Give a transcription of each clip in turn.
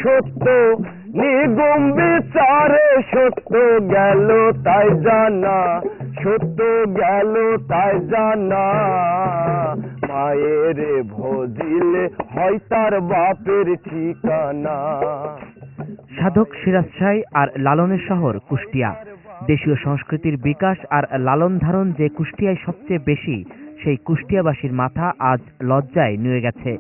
সত্য, নিগম বিচারে সত্য গেল তাই জানা, সত্য গেল তাই জানা। মায়ের ভজিলে হয় তার বাপের ঠিকানা। সাধক সিরাজ শাহ আর লালনের শহর কুষ্টিয়া। দেশীয় সংস্কৃতির বিকাশ আর লালন ধারণ যে কুষ্টিয়ায় সবচেয়ে বেশি, সেই কুষ্টিয়াবাসীর মাথা আজ লজ্জায় নুয়ে গেছে।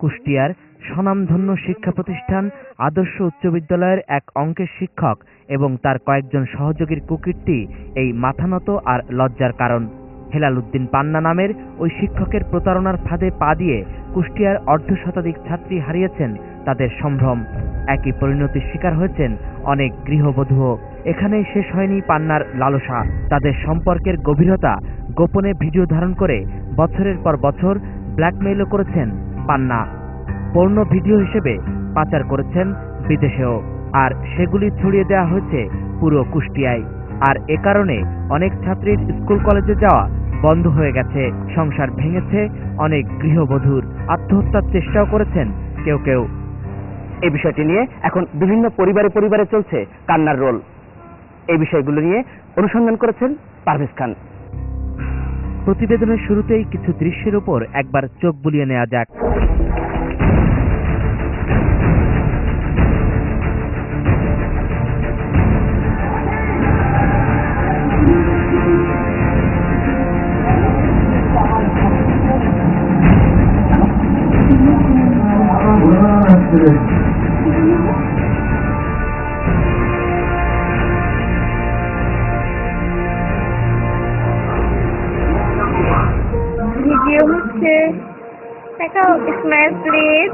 কুষ্টিয়ার স্বনামধন্য শিক্ষা প্রতিষ্ঠান আদর্শ উচ্চ বিদ্যালয়ের এক অঙ্কের শিক্ষক এবং তার কয়েকজন সহযোগীর কুকীর্তি এই মাথানত আর লজ্জার কারণ। হেলাল উদ্দিন পান্না নামের ওই শিক্ষকের প্রতারণার ফাঁদে পা দিয়ে কুষ্টিয়ার অর্ধশতাধিক ছাত্রী হারিয়েছেন তাদের সম্ভ্রম। একই পরিণতির শিকার হয়েছেন অনেক গৃহবধূও। এখানেই শেষ হয়নি পান্নার লালসা। তাদের সম্পর্কের গভীরতা গোপনে ভিডিও ধারণ করে বছরের পর বছর ব্ল্যাকমেইলও করেছেন পান্না। পর্ণ ভিডিও হিসেবে পাচার করেছেন বিদেশেও, আর সেগুলি ছড়িয়ে দেওয়া হয়েছে পুরো কুষ্টিয়ায়। আর এ কারণে অনেক ছাত্রীর স্কুল কলেজে যাওয়া বন্ধ হয়ে গেছে, সংসার ভেঙেছে অনেক গৃহবধূর, আত্মহত্যার চেষ্টাও করেছেন কেউ কেউ। এই বিষয়টি নিয়ে এখন বিভিন্ন পরিবারে পরিবারে চলছে কান্নার রোল। এই বিষয়গুলো নিয়ে অনুসন্ধান করেছেন পারভেজ খান। প্রতিবেদনের শুরুতেই কিছু দৃশ্যের উপর একবার চোখ বুলিয়ে নেওয়া যাক। ভিডিও হচ্ছে, দেখাও স্মাইল প্লিজ।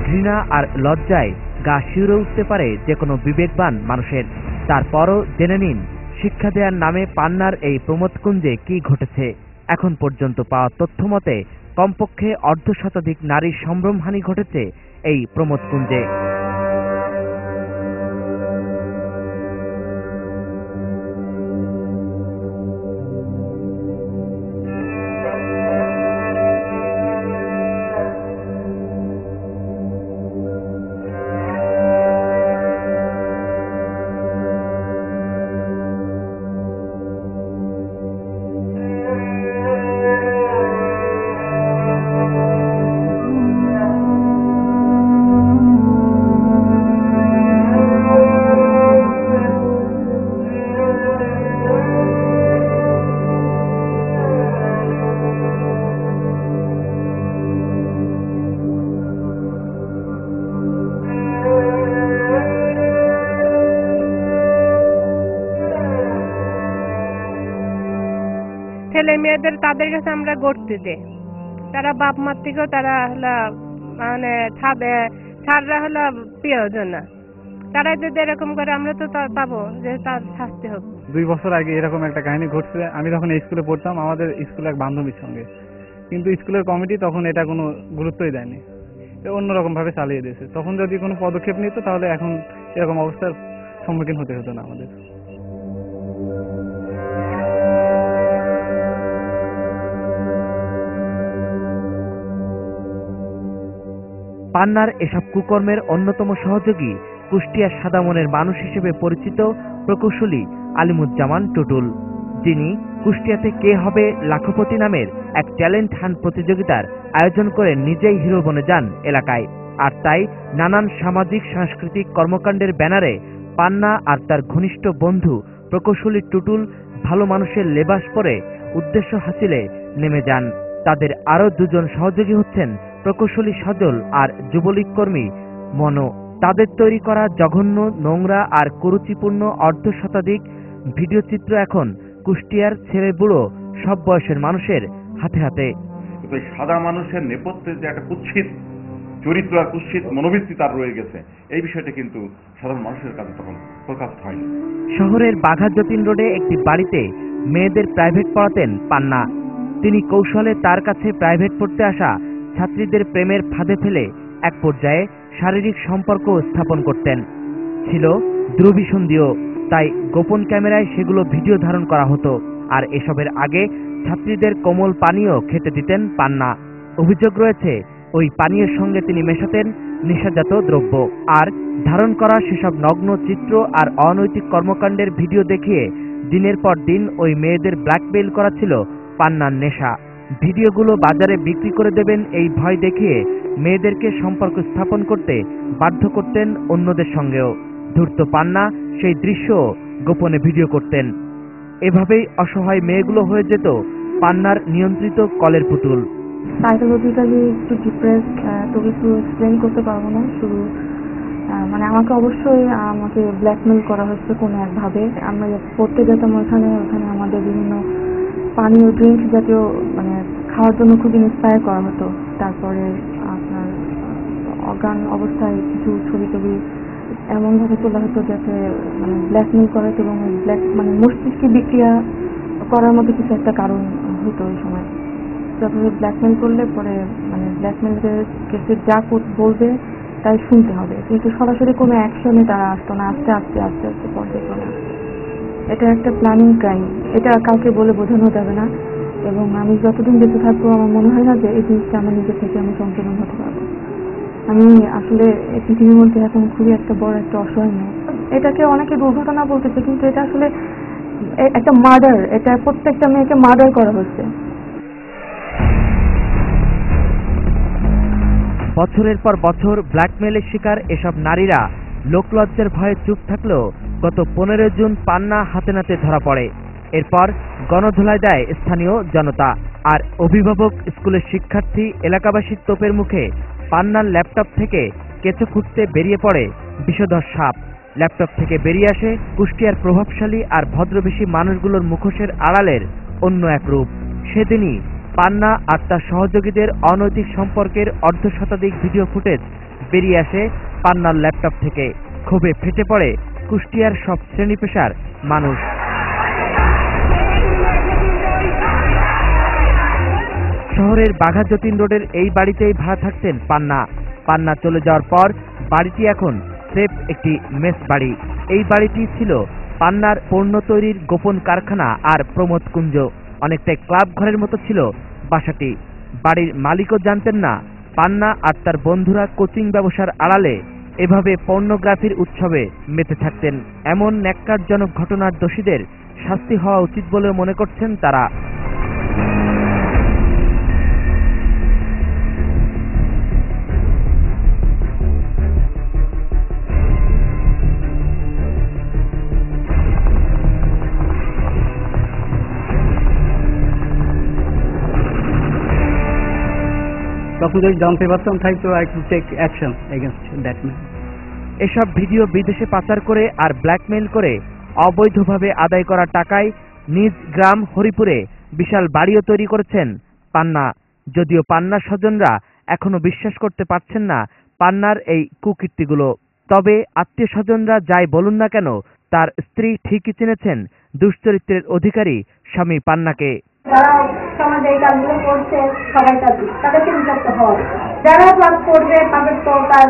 ঘৃণা আর লজ্জায় গা শিউরে উঠতে পারে যে কোনো বিবেকবান মানুষের। তারপরও জেনে নিন শিক্ষা দেওয়ার নামে পান্নার এই প্রমোদকুঞ্জে কি ঘটেছে। এখন পর্যন্ত পাওয়া তথ্য মতে কমপক্ষে অর্ধশতাধিক নারীর সম্ভ্রমহানি ঘটেছে এই প্রমোদকুঞ্জে। ছেলে মেয়েদের তাদের কাছে আমরা গড়তে দেই, তারা বাপ মার থেকেও তারা হলো মানে ছাড়রা হলো প্রিয়জন না। তারা যদি এরকম করে আমরা তো পাবো যে তার শাস্তি হোক। 2 বছর আগে এরকম একটা কাহিনী ঘটছে। আমি তখন এই স্কুলে পড়তাম, আমাদের স্কুলে এক বান্ধবীর সঙ্গে, কিন্তু স্কুলের কমিটি তখন এটা কোনো গুরুত্বই দেয়নি, অন্যরকম ভাবে চালিয়ে দিয়েছে। তখন যদি কোনো পদক্ষেপ নিত তাহলে এখন এরকম অবস্থার সম্মুখীন হতে হতো না আমাদের। পান্নার এসব কুকর্মের অন্যতম সহযোগী কুষ্টিয়ার সাদা মনের মানুষ হিসেবে পরিচিত প্রকৌশলী আলিমুজ্জামান টুটুল, যিনি কুষ্টিয়াতে কে হবে লাখপতি নামের এক ট্যালেন্ট হান্ট প্রতিযোগিতার আয়োজন করে নিজেই হিরো বনে যান এলাকায়। আর তাই নানান সামাজিক সাংস্কৃতিক কর্মকাণ্ডের ব্যানারে পান্না আর তার ঘনিষ্ঠ বন্ধু প্রকৌশলী টুটুল ভালো মানুষের লেবাস পরে উদ্দেশ্য হাসিলে নেমে যান। তাদের আরো 2 জন সহযোগী হচ্ছেন প্রকৌশলী সজল আর যুবলীগ কর্মী মনো। তাদের তৈরি করা জঘন্য, নোংরা আর কুরুচিপূর্ণ অর্ধশতাধিক ভিডিও চিত্র এখন কুষ্টিয়ার ছেলে বুড়ো সব বয়সের মানুষের হাতে হাতে। সাদা মানুষের নেপথ্যে যে একটা কুৎসিত চরিত্র আর কুৎসিত মনোবৃত্তি তার রয়ে গেছে, এই বিষয়টা কিন্তু সাধারণ মানুষের কাছে তখন প্রকাশ হয়নি। শহরের বাঘা যতীন রোডে একটি বাড়িতে মেয়েদের প্রাইভেট পড়াতেন পান্না। তিনি কৌশলে তার কাছে প্রাইভেট পড়তে আসা ছাত্রীদের প্রেমের ফাঁদে ফেলে এক পর্যায়ে শারীরিক সম্পর্ক স্থাপন করতেন। ছিল দ্রুবিসন্ধিও, তাই গোপন ক্যামেরায় সেগুলো ভিডিও ধারণ করা হতো। আর এসবের আগে ছাত্রীদের কোমল পানীয় খেতে দিতেন পান্না। অভিযোগ রয়েছে ওই পানীয়ের সঙ্গে তিনি মেশাতেন নেশাজাত দ্রব্য। আর ধারণ করা সেসব নগ্ন চিত্র আর অনৈতিক কর্মকাণ্ডের ভিডিও দেখিয়ে দিনের পর দিন ওই মেয়েদের ব্ল্যাকমেইল করা ছিল পান্নার নেশা। ভিডিওগুলো বাজারে বিক্রি করে দেবেন এই ভয় দেখিয়ে মেয়েদেরকে সম্পর্ক স্থাপন করতে বাধ্য করতেন অন্যদের সঙ্গেও। ধূর্ত পান্না সেই দৃশ্য গোপনে ভিডিও করতেন। এভাবেই অসহায় মেয়েগুলো হয়ে যেত পান্নার নিয়ন্ত্রিত কলের পুতুল। সাইকোলজিক্যালি একটু ডিপ্রেস, তো কিছু এক্সপ্লেন করতে পারবো না। শুধু মানে আমাকে অবশ্যই আমাকে ব্ল্যাকমেল করা হচ্ছে কোনো একভাবে। আমরা পড়তে যেতাম ওখানে আমাদের বিভিন্ন পানীয় ড্রিঙ্কস জাতীয় মানে খাওয়ার জন্য খুব ইন্সপায়ার করা হতো। তারপরে আপনার অজ্ঞান অবস্থায় কিছু ছবি টবি এমনভাবে তোলা হতো যাতে মানে ব্ল্যাকমেল করা হতো, এবং মানে মস্তিষ্কে বিক্রিয়া করার মতো কিছু একটা কারণ হতো ওই সময়। তারপরে ব্ল্যাকমেল করলে পরে মানে ব্ল্যাকমেলের কেসে যা বলবে তাই শুনতে হবে, কিন্তু সরাসরি কোনো অ্যাকশনে তারা আসতো না। আস্তে আস্তে আস্তে আস্তে পর্যায়ে চলে আসতো। এটা একটা প্ল্যানিং ক্রাইম, এটা কাউকে বলে বোঝানো যাবে না। এবং আমি যতদিন বেঁচে থাকবো আমার মনে হয় না যে এই জিনিসটা আমার নিজে থেকে আমি সংশোধন হতে পারবো। আমি আসলে এই পৃথিবীর মধ্যে এখন খুবই একটা বড় একটা অসহায় মেয়ে। এটাকে অনেকে দুর্ঘটনা বলতেছে, কিন্তু এটা আসলে একটা মার্ডার। এটা প্রত্যেকটা মেয়েকে মার্ডার করা হচ্ছে। বছরের পর বছর ব্ল্যাকমেলের শিকার এসব নারীরা লোকলজ্জার ভয়ে চুপ থাকলেও গত 15 জুন পান্না হাতে নাতে ধরা পড়ে। এরপর গণধোলায় দেয় স্থানীয় জনতা। আর অভিভাবক, স্কুলের শিক্ষার্থী, এলাকাবাসীর তোপের মুখে পান্নার ল্যাপটপ থেকে কেঁচো খুঁজতে বেরিয়ে পড়ে বিষধর সাপ। ল্যাপটপ থেকে বেরিয়ে আসে কুষ্টিয়ার প্রভাবশালী আর ভদ্রবেশী মানুষগুলোর মুখোশের আড়ালের অন্য এক রূপ। সেদিনই পান্না আর তার সহযোগীদের অনৈতিক সম্পর্কের অর্ধশতাধিক ভিডিও ফুটেজ বেরিয়ে আসে পান্নার ল্যাপটপ থেকে। ক্ষোভে ফেটে পড়ে কুষ্টিয়ার সব শ্রেণী পেশার মানুষ। শহরের বাঘা যতীন রোডের এই বাড়িতেই ভাড়া থাকতেন পান্না। পান্না চলে যাওয়ার পর বাড়িটি এখন স্রেফ একটি মেস বাড়ি। এই বাড়িটি ছিল পান্নার পণ্য তৈরির গোপন কারখানা আর প্রমোদ কুঞ্জ। অনেকটাই ক্লাব ঘরের মতো ছিল বাসাটি। বাড়ির মালিকও জানতেন না পান্না আর তার বন্ধুরা কোচিং ব্যবসার আড়ালে এভাবে পর্নোগ্রাফির উৎসবে মেতে থাকতেন। এমন ন্যাক্কারজনক ঘটনার দোষীদের শাস্তি হওয়া উচিত বলে মনে করছেন তারা। তখন যদি জানতে পারতাম তাই তো I could take action against that man. এসব ভিডিও বিদেশে পাচার করে আর ব্ল্যাকমেইল করে অবৈধভাবে আদায় করা টাকায় নিজ গ্রাম হরিপুরে বিশাল বাড়িও তৈরি করেছেন পান্না। যদিও পান্নার স্বজনরা এখনো বিশ্বাস করতে পারছেন না পান্নার এই কুকীর্তিগুলো। তবে আত্মীয় স্বজনরা যাই বলুন না কেন, তার স্ত্রী ঠিকই চিনেছেন দুশ্চরিত্রের অধিকারী স্বামী পান্নাকে। যারা সমাজে এই কাজগুলো করছে সবাই তাদেরকে বিরক্ত হওয়া। যারা অপরাধ করবে তাদের তো তার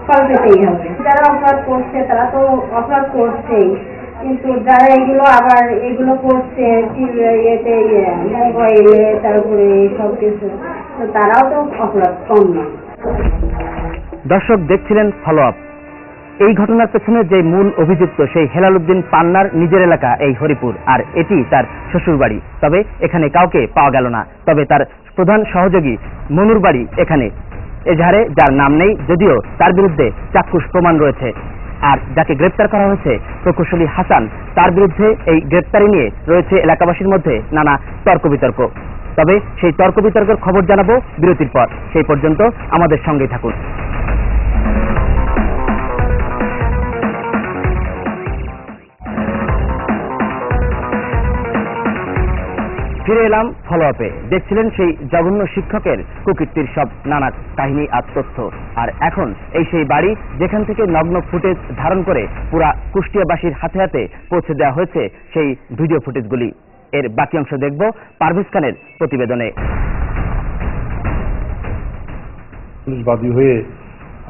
ফল পেতেই হবে। যারা অপরাধ করছে তারা তো অপরাধ করছেই, কিন্তু যারা এগুলো করছে ইয়েতে মোবাইলে, তারপরে সব কিছু, তো তারাও তো অপরাধ কম না। দর্শক দেখছিলেন ফলো আপ। এই ঘটনার পেছনে যে মূল অভিযুক্ত সেই হেলাল উদ্দিন পান্নার নিজের এলাকা এই হরিপুর, আর এটি তার শ্বশুর বাড়ি। তবে এখানে কাউকে পাওয়া গেল না। তবে তার প্রধান সহযোগী মনুর বাড়ি এখানে এজাহারে, যার নাম নেই, যদিও তার বিরুদ্ধে চাক্ষুষ প্রমাণ রয়েছে। আর যাকে গ্রেপ্তার করা হয়েছে প্রকৌশলী হাসান, তার বিরুদ্ধে এই গ্রেপ্তারি নিয়ে রয়েছে এলাকাবাসীর মধ্যে নানা তর্ক বিতর্ক। তবে সেই তর্ক বিতর্কের খবর জানাবো বিরতির পর। সেই পর্যন্ত আমাদের সঙ্গেই থাকুন। ফিরে এলাম ফলো আপে। দেখছিলেন সেই জঘন্য শিক্ষকের কুকীর্তির সব নানা কাহিনী আর তথ্য। আর এখন এই সেই বাড়ি যেখান থেকে নগ্ন ফুটেজ ধারণ করে পুরা কুষ্টিয়াবাসীর হাতে হাতে পৌঁছে দেওয়া হয়েছে সেই ভিডিও ফুটেজগুলি। এর বাকি অংশ দেখব পারভেজ খানের প্রতিবেদনে। পুলিশ বাদী হয়ে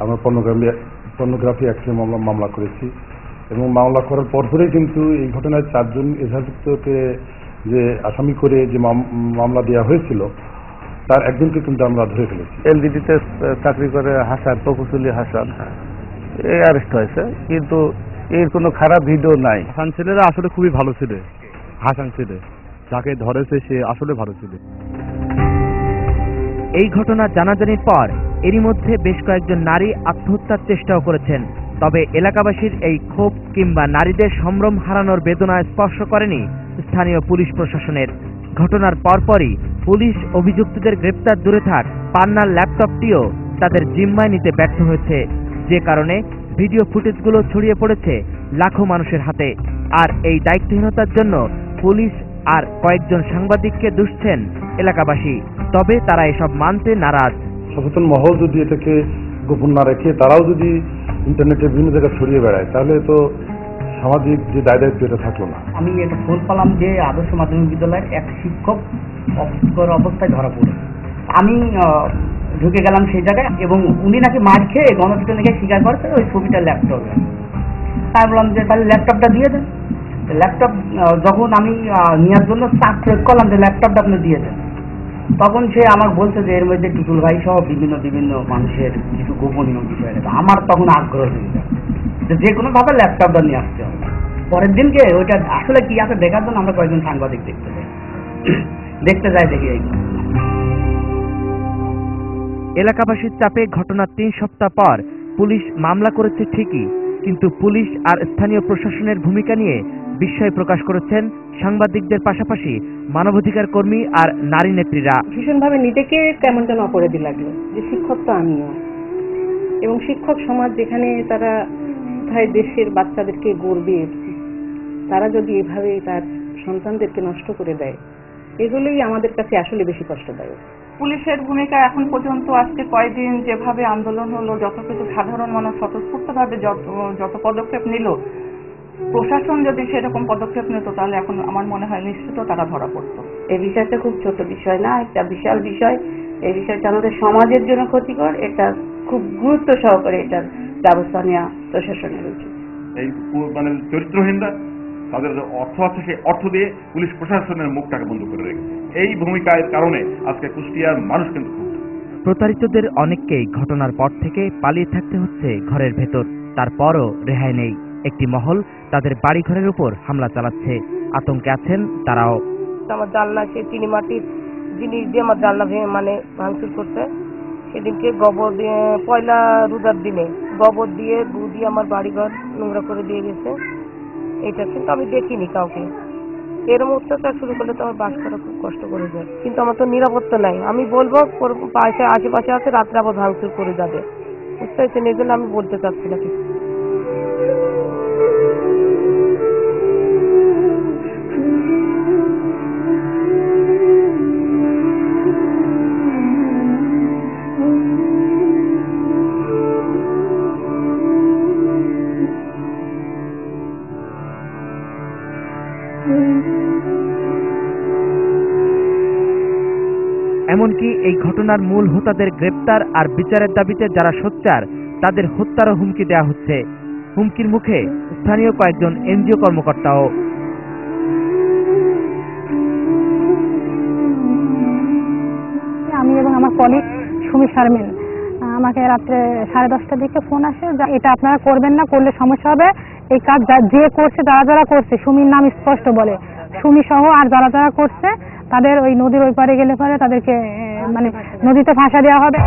আমরা পর্নোগ্রাফি অ্যাক্টে মামলা করেছি এবং মামলা করার পরপরেই কিন্তু এই ঘটনায় 4 জন এজাহারযুক্তকে যে আসামি করে যে মামলা দেওয়া হয়েছিল তার একজনকে কিন্তু আমরা ধরে ফেলেছি। এলজিডিতে চাকরি করে হাসান, প্রকৌশলী হাসান এই অ্যারেস্ট হয়েছে, কিন্তু এর কোনো খারাপ ভিডিও নাই। হাসান ছেলেরা আসলে খুবই ভালো ছিল। হাসান ছেলে যাকে ধরেছে সে আসলে ভালো ছিল। এই ঘটনা জানাজানির পর এরই মধ্যে বেশ কয়েকজন নারী আত্মহত্যার চেষ্টাও করেছেন। তবে এলাকাবাসীর এই ক্ষোভ কিংবা নারীদের সম্ভ্রম হারানোর বেদনা স্পর্শ করেনি স্থানীয় পুলিশ প্রশাসনের। ঘটনার পরপরই পুলিশ অভিযুক্তদের গ্রেপ্তার দূরে থাক, পান্নার ল্যাপটপটিও তাদের জিম্মায় নিতে ব্যর্থ হয়েছে, যে কারণে ভিডিও ফুটেজগুলো ছড়িয়ে পড়েছে লাখো মানুষের হাতে। আর এই দায়িত্বহীনতার জন্য পুলিশ আর কয়েকজন সাংবাদিককে দুষছেন এলাকাবাসী। তবে তারা এসব মানতে নারাজ। সচেতন মহল যদি এটাকে গোপন না রেখে তারাও যদি ইন্টারনেটে বিভিন্ন জায়গায় ছড়িয়ে বেড়ায় তাহলে তো সামাজিক যে দায়িত্ব এটা থাকলো না। আমি এটা ফোন পেলাম যে আদর্শ মাধ্যমিক বিদ্যালয়ের এক শিক্ষক অসুস্থর অবস্থায় ধরা পড়ে। আমি ঢুকে গেলাম সেই জায়গায় এবং উনি নাকি মার খেয়ে গণপিটুনি নাকি স্বীকার করছে ওই ছবিটা ল্যাপটপে। তাই বললাম যে তাহলে ল্যাপটপটা দিয়ে দেন। ল্যাপটপ যখন আমি নেওয়ার জন্য চাপ প্রয়োগ করলাম যে ল্যাপটপটা আপনি দিয়ে দেন, তখন সে আমাকে বলছে যে এর মধ্যে টুটুল ভাই সহ বিভিন্ন মানুষের কিছু গোপনীয় বিষয় আছে। আমার তখন আগ্রহ হয়ে যায় যে কোনো ভাবে ল্যাপটপটা নিয়ে আসতে হবে। পরের দিনকে ওইটা আসলে কি আছে দেখার জন্য আমরা কয়েকজন সাংবাদিক দেখতে যাই দেখি এই এলাকাবাসীর চাপে ঘটনার 3 সপ্তাহ পর পুলিশ মামলা করেছে ঠিকই, কিন্তু পুলিশ আর স্থানীয় প্রশাসনের ভূমিকা নিয়ে বিস্ময় প্রকাশ করেছেন সাংবাদিকদের পাশাপাশি মানবাধিকার কর্মী আর নারী নেত্রীরা। ভীষণভাবে নিজেকে কেমন যেন অপরাধী লাগলো যে শিক্ষক তো আমিও, এবং শিক্ষক সমাজ যেখানে তারা দেশের বাচ্চাদেরকে গড়বে, তারা যদি এভাবে তার সন্তানদেরকে নষ্ট করে দেয়, এগুলোই আমাদের কাছে আসলে বেশি কষ্টদায়ক। পুলিশের ভূমিকা এখন পর্যন্ত আজকে কয়েকদিন যেভাবে আন্দোলন হলো, যত কিছু সাধারণ মানুষ স্বতঃস্ফূর্তভাবে যত পদক্ষেপ নিল, প্রশাসন যদি সেরকম পদক্ষেপ নিত তাহলে এখন আমার মনে হয় নিশ্চিত তারা ধরা পড়তো। এই বিষয়টা খুব ছোট বিষয় না, একটা বিশাল বিষয়। এই বিষয়টা আমাদের সমাজের জন্য ক্ষতিকর। এটা খুব গুরুত্ব সহকারে এটার ব্যবস্থা নেওয়া প্রশাসনের উচিত। এই মানে চরিত্রহীনরা তাদের যে অর্থ আছে সেই অর্থ দিয়ে পুলিশ প্রশাসনের মুখটাকে বন্ধ করে রেখেছে। এই ভূমিকার কারণে আজকে কুষ্টিয়ার মানুষ কিন্তু প্রতারিতদের অনেককেই ঘটনার পর থেকে পালিয়ে থাকতে হচ্ছে ঘরের ভেতর। তারপরও রেহাই নেই। একটি মহল তাদের বাড়িঘরের উপর হামলা চালাচ্ছে। আতঙ্কে আছেন তারাও। আমার জানলা সে চিনি মাটির জিনিস দিয়ে আমার জানলা ভেঙে ভাঙচুর করছে। সেদিনকে গোবর দিয়ে, পয়লা রোজার দিনে গোবর দিয়ে গু দিয়ে আমার বাড়িঘর নোংরা করে দিয়ে গেছে। এটা কিন্তু আমি দেখিনি কাউকে। এরকম অত্যাচার শুরু করলে তো আমার বাস করা খুব কষ্ট করে যায়, কিন্তু আমার তো নিরাপত্তা নাই। আমি বলবো আশেপাশে আছে, রাত্রে আবার ভাঙচুর করে যাবে, বুঝতে পারছেন? এই জন্য আমি বলতে চাচ্ছি না কিছু। এমনকি এই ঘটনার মূল হোতাদের গ্রেপ্তার আর বিচারের দাবিতে যারা সোচ্চার তাদের হত্যারও হুমকি দেওয়া হচ্ছে। হুমকির মুখে স্থানীয় কয়েকজন এনজিও কর্মকর্তাও। আমি এবং আমার কলিগ সুমি শারমিন, আমাকে রাত্রে 10:30টার দিকে ফোন আসে যে এটা আপনারা করবেন না, করলে সমস্যা হবে। এই কাজ যে করছে, যারা করছে, সুমির নাম স্পষ্ট বলে, সুমি সহ আর যারা করছে তাদের ওই নদীর ওই পারে গেলে পরে তাদেরকে মানে নদীতে ফাঁসা দেওয়া হবে।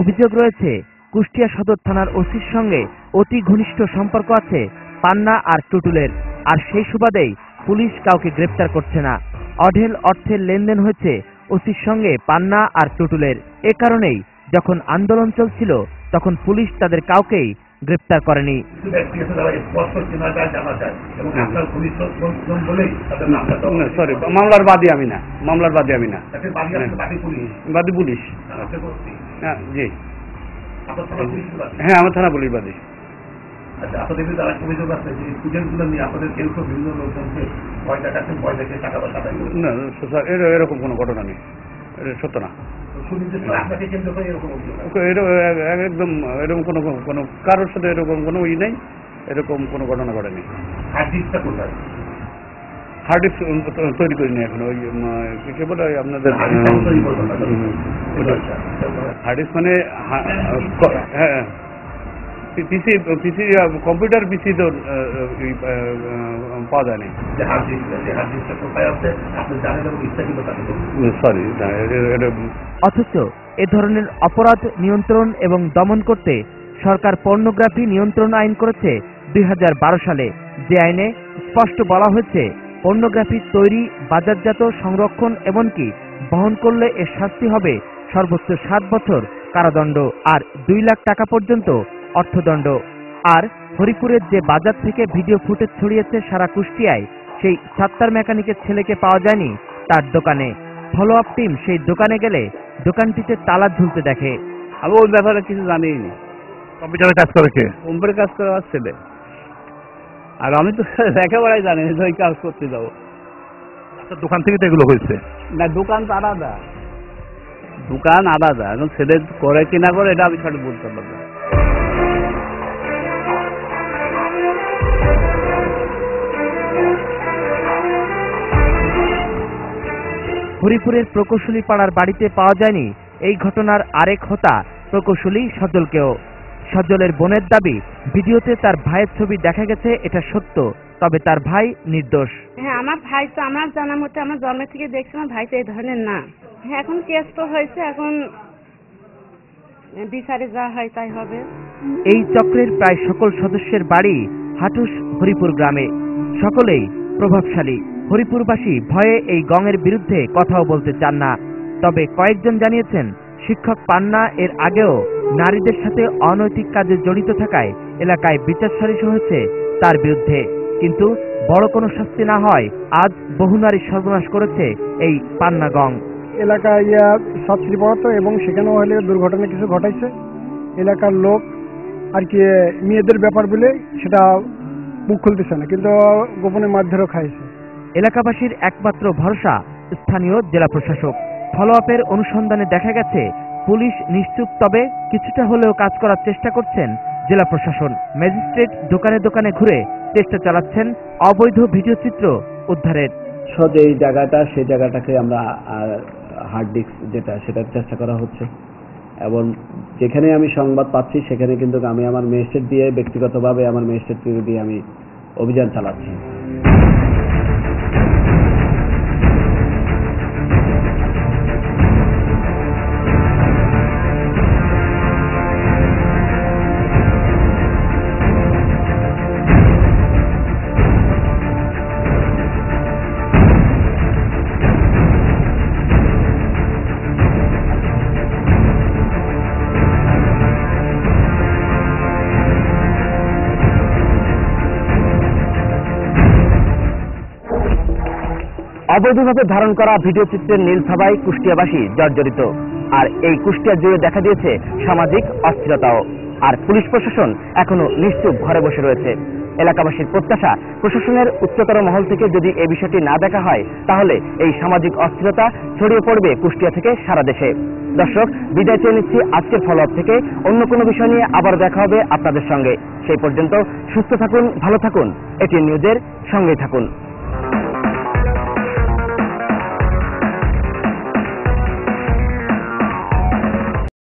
অভিযোগ রয়েছে কুষ্টিয়া সদর থানার ওসির সঙ্গে অতি ঘনিষ্ঠ সম্পর্ক আছে পান্না আর টুটুলের, আর সেই সুবাদেই পুলিশ কাউকে গ্রেপ্তার করছে না। অঢেল অর্থের লেনদেন হয়েছে ওসির সঙ্গে পান্না আর টুটুলের। এ কারণেই যখন আন্দোলন চলছিল তখন পুলিশ তাদের কাউকেই গ্রেপ্তার করেনি। সরি, মামলার বাদী আমি না, মামলার বাদী আমি না, বাদী পুলিশ। জি হ্যাঁ, আমার থানা পুলিশ বাদী। আচ্ছা, আপনাদের বিরুদ্ধে আরেকটা অভিযোগ আছে যে স্টুডেন্টগুলো নিয়ে আপনাদের কেউ কেউ বিভিন্ন লোকজনকে ভয় দেখাচ্ছেন, ভয় দেখে টাকা পয়সা দেয় না স্যার, এরকম কোনো ঘটনা নেই, এটা সত্য না। আপনাকে কেন্দ্র করে এরকম অভিযোগ একদম এরকম কোনো কারোর সাথে এরকম কোনো নেই, এরকম কোনো ঘটনা ঘটেনি। হার্ড ডিস্কটা কোথায়? হার্ড ডিস্ক তৈরি করিনি এখন, ওই কি বলে আপনাদের হার্ড ডিস্ক মানে হ্যাঁ পিসি কম্পিউটার পিসি তো পাওয়া যায়নি। সরি। অথচ এ ধরনের অপরাধ নিয়ন্ত্রণ এবং দমন করতে সরকার পর্নোগ্রাফি নিয়ন্ত্রণ আইন করেছে 2012 সালে, যে আইনে স্পষ্ট বলা হয়েছে পর্নোগ্রাফি তৈরি, বাজারজাত, সংরক্ষণ এমনকি বহন করলে এর শাস্তি হবে সর্বোচ্চ 7 বছর কারাদণ্ড আর 2 লাখ টাকা পর্যন্ত অর্থদণ্ড। আর হরিপুরের যে বাজার থেকে ভিডিও ফুটেজ ছড়িয়েছে সারা কুষ্টিয়ায়, সেই সাত্তার মেকানিকের ছেলেকে পাওয়া যায়নি তার দোকানে। ফলো আপ টিম সেই দোকানে গেলে দোকানটিতে তালা ঝুলতে দেখে। আমি ওই ব্যাপারে কিছু জানিনি। কম্পিউটারে কাজ করে কে? কম্পিউটারে কাজ করে আমার ছেলে। আর আমি তো একেবারেই জানি না ওই কাজ করতে যাবো। আপনার দোকান থেকে তো এগুলো হয়েছে? না, দোকান তো আলাদা, দোকান আলাদা। এখন ছেলে করে কিনা করে এটা আমি সঠিক বলতে পারবো না। হরিপুরের প্রকৌশলী পাড়ার বাড়িতে পাওয়া যায়নি এই ঘটনার আরেক হোতা প্রকৌশলী সজলকেও। সজলের বোনের দাবি, ভিডিওতে তার ভাইয়ের ছবি দেখা গেছে, এটা সত্য, তবে তার ভাই নির্দোষ। হ্যাঁ, আমার ভাই তো আমার জানা মতে আমার জন্ম থেকে দেখছি আমার ভাই তো এই ধরনের না। হ্যাঁ, এখন কেস তো হয়েছে, এখন বিচারে যা হয় তাই হবে। এই চক্রের প্রায় সকল সদস্যের বাড়ি হাটুস হরিপুর গ্রামে, সকলেই প্রভাবশালী। হরিপুরবাসী ভয়ে এই গঙের বিরুদ্ধে কথাও বলতে চান না। তবে কয়েকজন জানিয়েছেন শিক্ষক পান্না এর আগেও নারীদের সাথে অনৈতিক কাজে জড়িত থাকায় এলাকায় বিচার সালিশ হয়েছে তার বিরুদ্ধে, কিন্তু বড় কোনো শাস্তি না হয় আজ বহু নারী সর্বনাশ করেছে এই পান্না গং এলাকায়। সাবসিডি পড়াতো এবং সেখানেও হলে দুর্ঘটনা কিছু ঘটাইছে। এলাকার লোক আর কি মেয়েদের ব্যাপার বলে সেটা মুখ খুলতেছে না, কিন্তু গোপনে মারধরও খাইছে। এলাকাবাসীর একমাত্র ভরসা স্থানীয় জেলা প্রশাসক। ফলো আপের অনুসন্ধানে দেখা গেছে পুলিশ নিশ্চুপ, তবে কিছুটা হলেও কাজ করার চেষ্টা করছেন জেলা প্রশাসন। ম্যাজিস্ট্রেট দোকানে দোকানে ঘুরে চেষ্টা চালাচ্ছেন অবৈধ ভিডিও চিত্র উদ্ধারের। যে জায়গাটা, সেই জায়গাটাকে আমরা হার্ড ডিস্ক যেটা, সেটার চেষ্টা করা হচ্ছে। এবং যেখানে আমি সংবাদ পাচ্ছি সেখানে কিন্তু আমি আমার ম্যাজিস্ট্রেট দিয়ে, ব্যক্তিগতভাবে আমার ম্যাজিস্ট্রেট দিয়ে আমি অভিযান চালাচ্ছি। অবৈধভাবে ধারণ করা ভিডিও চিত্রের নীল ছাবায় কুষ্টিয়াবাসী জর্জরিত। আর এই কুষ্টিয়া জুড়ে দেখা দিয়েছে সামাজিক অস্থিরতাও। আর পুলিশ প্রশাসন এখনো নিশ্চুপ ঘরে বসে রয়েছে। এলাকাবাসীর প্রত্যাশা, প্রশাসনের উচ্চতর মহল থেকে যদি এই বিষয়টি না দেখা হয় তাহলে এই সামাজিক অস্থিরতা ছড়িয়ে পড়বে কুষ্টিয়া থেকে সারা দেশে। দর্শক, বিদায় চেয়ে নিচ্ছি আজকের ফলো আপ থেকে। অন্য কোনো বিষয় নিয়ে আবার দেখা হবে আপনাদের সঙ্গে। সেই পর্যন্ত সুস্থ থাকুন, ভালো থাকুন, এটিএন নিউজের সঙ্গেই থাকুন।